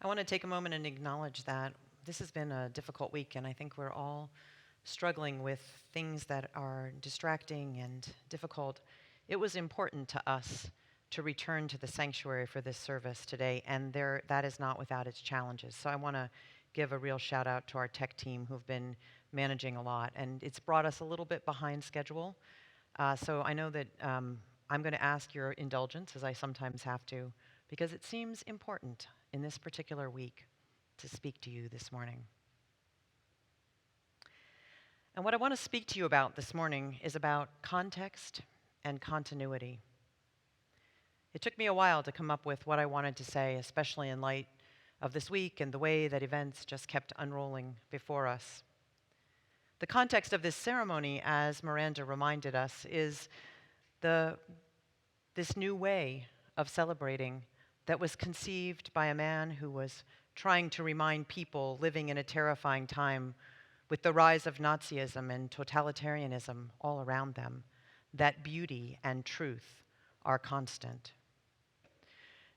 I want to take a moment and acknowledge that this has been a difficult week, and I think we're all struggling with things that are distracting and difficult. It was important to us to return to the sanctuary for this service today, and that is not without its challenges. So I want to give a real shout out to our tech team who've been managing a lot, and it's brought us a little bit behind schedule. So I know that I'm going to ask your indulgence, as I sometimes have to, because it seems important in this particular week to speak to you this morning. And what I want to speak to you about this morning is about context and continuity. It took me a while to come up with what I wanted to say, especially in light of this week and the way that events just kept unrolling before us. The context of this ceremony, as Miranda reminded us, is this new way of celebrating that was conceived by a man who was trying to remind people living in a terrifying time with the rise of Nazism and totalitarianism all around them that beauty and truth are constant.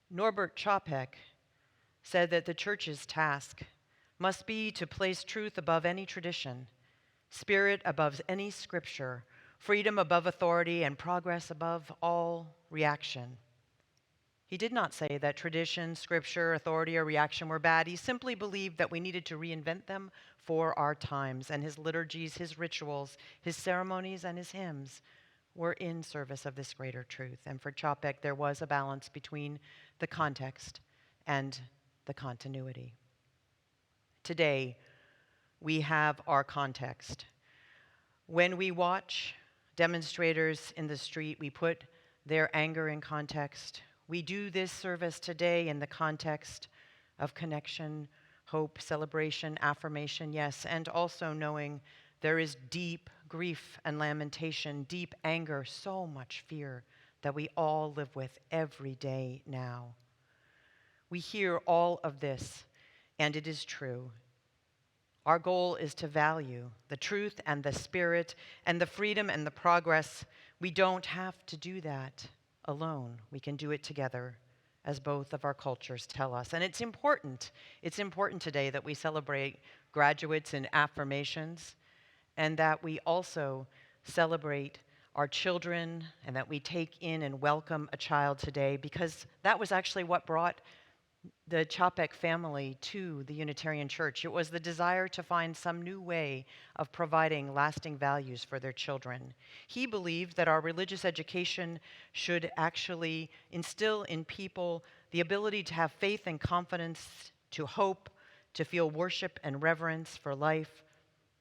Norbert Chopek said that the church's task must be to place truth above any tradition, spirit above any scripture, freedom above authority, and progress above all reaction. He did not say that tradition, scripture, authority, or reaction were bad. He simply believed that we needed to reinvent them for our times, and his liturgies, his rituals, his ceremonies, and his hymns were in service of this greater truth. And for Chopek, there was a balance between the context and the continuity. Today, we have our context. When we watch demonstrators in the street, we put their anger in context. We do this service today in the context of connection, hope, celebration, affirmation, yes, and also knowing there is deep grief and lamentation, deep anger, so much fear that we all live with every day now. We hear all of this, and it is true. Our goal is to value the truth and the spirit and the freedom and the progress. We don't have to do that alone. We can do it together, as both of our cultures tell us. And it's important. It's important today that we celebrate graduates in affirmations and that we also celebrate our children and that we take in and welcome a child today, because that was actually what brought the Chopek family to the Unitarian Church. It was the desire to find some new way of providing lasting values for their children. He believed that our religious education should actually instill in people the ability to have faith and confidence, to hope, to feel worship and reverence for life,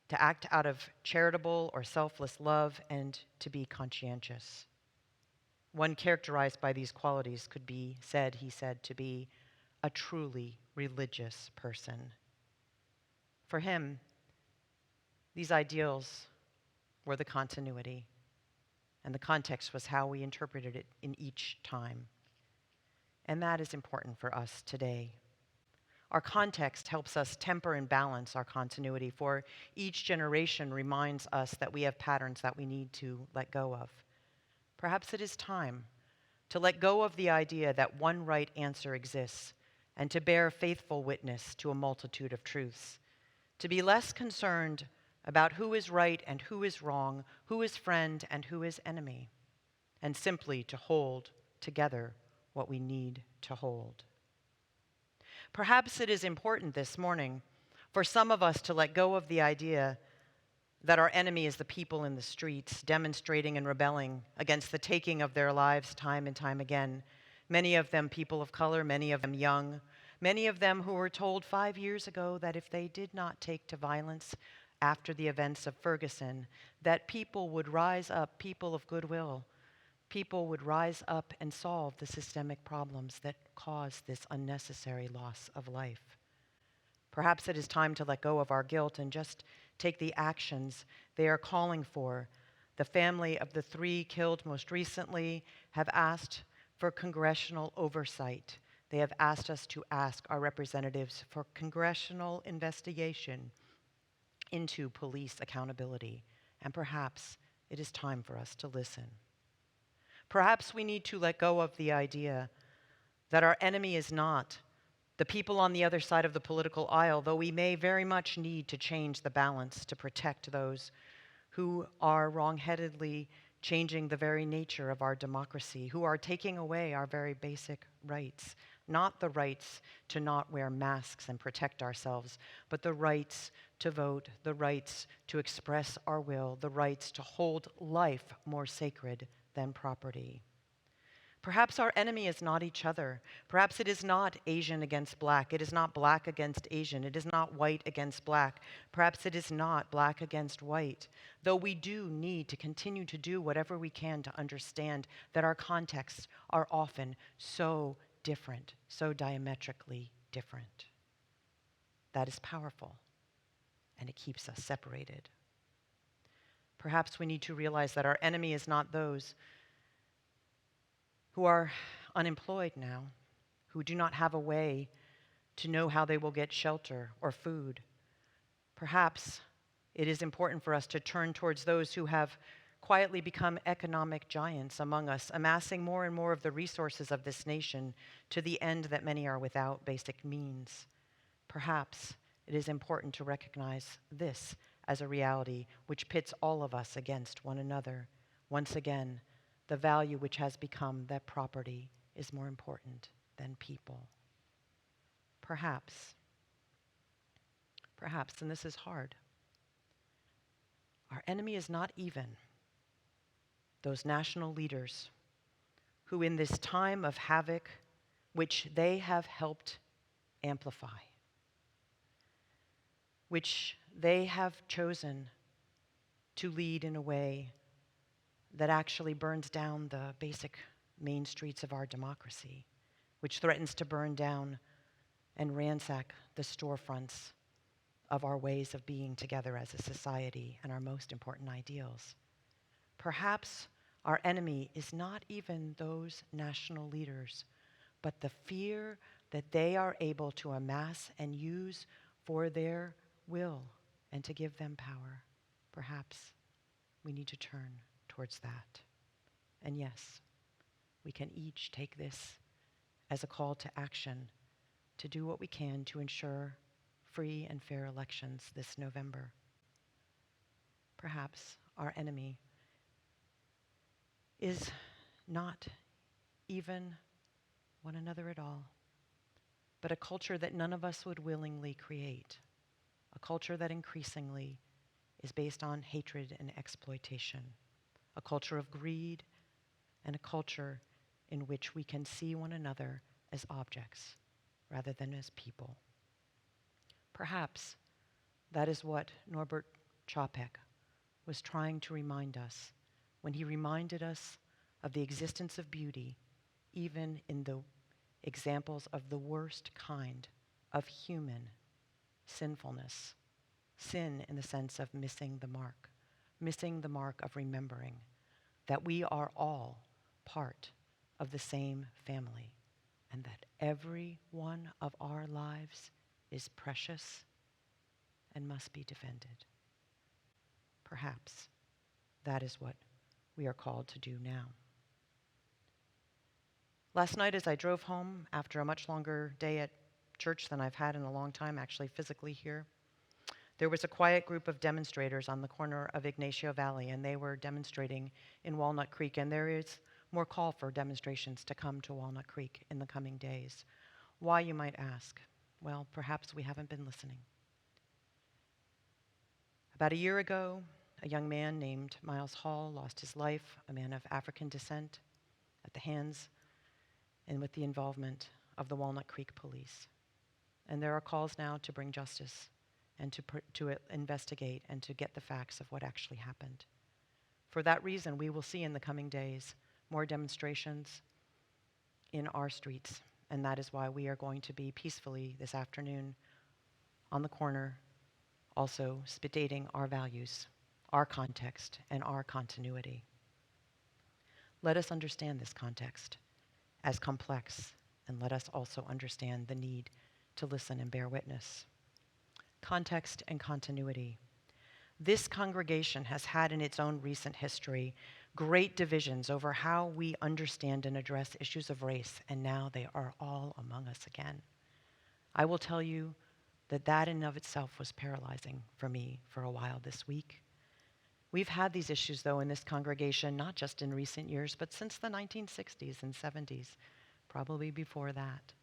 to act out of charitable or selfless love, and to be conscientious. One characterized by these qualities could be said, he said, to be a truly religious person. For him, these ideals were the continuity, and the context was how we interpreted it in each time. And that is important for us today. Our context helps us temper and balance our continuity, for each generation reminds us that we have patterns that we need to let go of. Perhaps it is time to let go of the idea that one right answer exists and to bear faithful witness to a multitude of truths, to be less concerned about who is right and who is wrong, who is friend and who is enemy, and simply to hold together what we need to hold. Perhaps it is important this morning for some of us to let go of the idea that our enemy is the people in the streets demonstrating and rebelling against the taking of their lives time and time again. Many of them people of color, many of them young, many of them who were told 5 years ago that if they did not take to violence after the events of Ferguson, that people would rise up, people of goodwill, people would rise up and solve the systemic problems that cause this unnecessary loss of life. Perhaps it is time to let go of our guilt and just take the actions they are calling for. The family of the 3 killed most recently have asked for congressional oversight. They have asked us to ask our representatives for congressional investigation into police accountability. And perhaps it is time for us to listen. Perhaps we need to let go of the idea that our enemy is not The people on the other side of the political aisle, though we may very much need to change the balance to protect those who are wrongheadedly changing the very nature of our democracy, who are taking away our very basic rights, not the rights to not wear masks and protect ourselves, but the rights to vote, the rights to express our will, the rights to hold life more sacred than property. Perhaps our enemy is not each other. Perhaps it is not Asian against black. It is not black against Asian. It is not white against black. Perhaps it is not black against white. Though we do need to continue to do whatever we can to understand that our contexts are often so different, so diametrically different. That is powerful, and it keeps us separated. Perhaps we need to realize that our enemy is not those who are unemployed now, who do not have a way to know how they will get shelter or food. Perhaps it is important for us to turn towards those who have quietly become economic giants among us, amassing more and more of the resources of this nation to the end that many are without basic means. Perhaps it is important to recognize this as a reality which pits all of us against one another. Once again, the value which has become that property is more important than people. Perhaps, and this is hard, our enemy is not even those national leaders who in this time of havoc, which they have helped amplify, which they have chosen to lead in a way that actually burns down the basic main streets of our democracy, which threatens to burn down and ransack the storefronts of our ways of being together as a society and our most important ideals. Perhaps our enemy is not even those national leaders, but the fear that they are able to amass and use for their will and to give them power. Perhaps we need to turn towards that. And yes, we can each take this as a call to action to do what we can to ensure free and fair elections this November. Perhaps our enemy is not even one another at all, but a culture that none of us would willingly create, a culture that increasingly is based on hatred and exploitation, a culture of greed, and a culture in which we can see one another as objects rather than as people. Perhaps that is what Norbert Chopek was trying to remind us when he reminded us of the existence of beauty even in the examples of the worst kind of human sinfulness. Sin in the sense of missing the mark of remembering that we are all part of the same family and that every one of our lives is precious and must be defended. Perhaps that is what we are called to do now. Last night as I drove home after a much longer day at church than I've had in a long time, actually physically here, there was a quiet group of demonstrators on the corner of Ignacio Valley, and they were demonstrating in Walnut Creek, and there is more call for demonstrations to come to Walnut Creek in the coming days. Why, you might ask? Well, perhaps we haven't been listening. About a year ago, a young man named Miles Hall lost his life, a man of African descent, at the hands and with the involvement of the Walnut Creek police. And there are calls now to bring justice and to investigate and to get the facts of what actually happened. For that reason, we will see in the coming days more demonstrations in our streets, and that is why we are going to be peacefully this afternoon on the corner, also stating our values, our context, and our continuity. Let us understand this context as complex, and let us also understand the need to listen and bear witness. Context and continuity. This congregation has had in its own recent history great divisions over how we understand and address issues of race, and now they are all among us again. I will tell you that that in and of itself was paralyzing for me for a while this week. We've had these issues, though, in this congregation, not just in recent years, but since the 1960s and 70s, probably before that.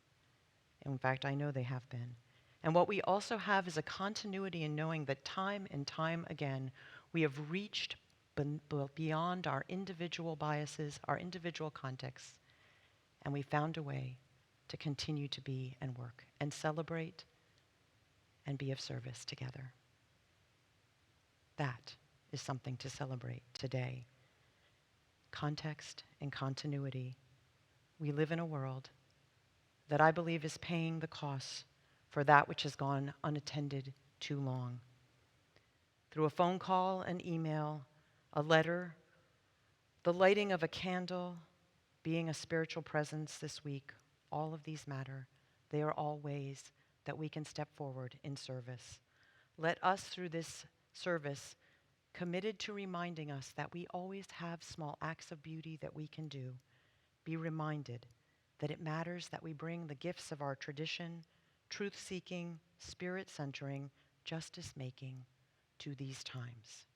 In fact, I know they have been. And what we also have is a continuity in knowing that time and time again, we have reached beyond our individual biases, our individual contexts, and we found a way to continue to be and work and celebrate and be of service together. That is something to celebrate today. Context and continuity. We live in a world that I believe is paying the costs for that which has gone unattended too long. Through a phone call, an email, a letter, the lighting of a candle, being a spiritual presence this week, all of these matter. They are all ways that we can step forward in service. Let us, through this service, committed to reminding us that we always have small acts of beauty that we can do, be reminded that it matters that we bring the gifts of our tradition, truth-seeking, spirit-centering, justice-making to these times.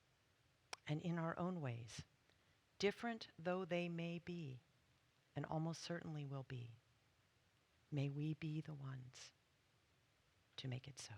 And in our own ways, different though they may be, and almost certainly will be, may we be the ones to make it so.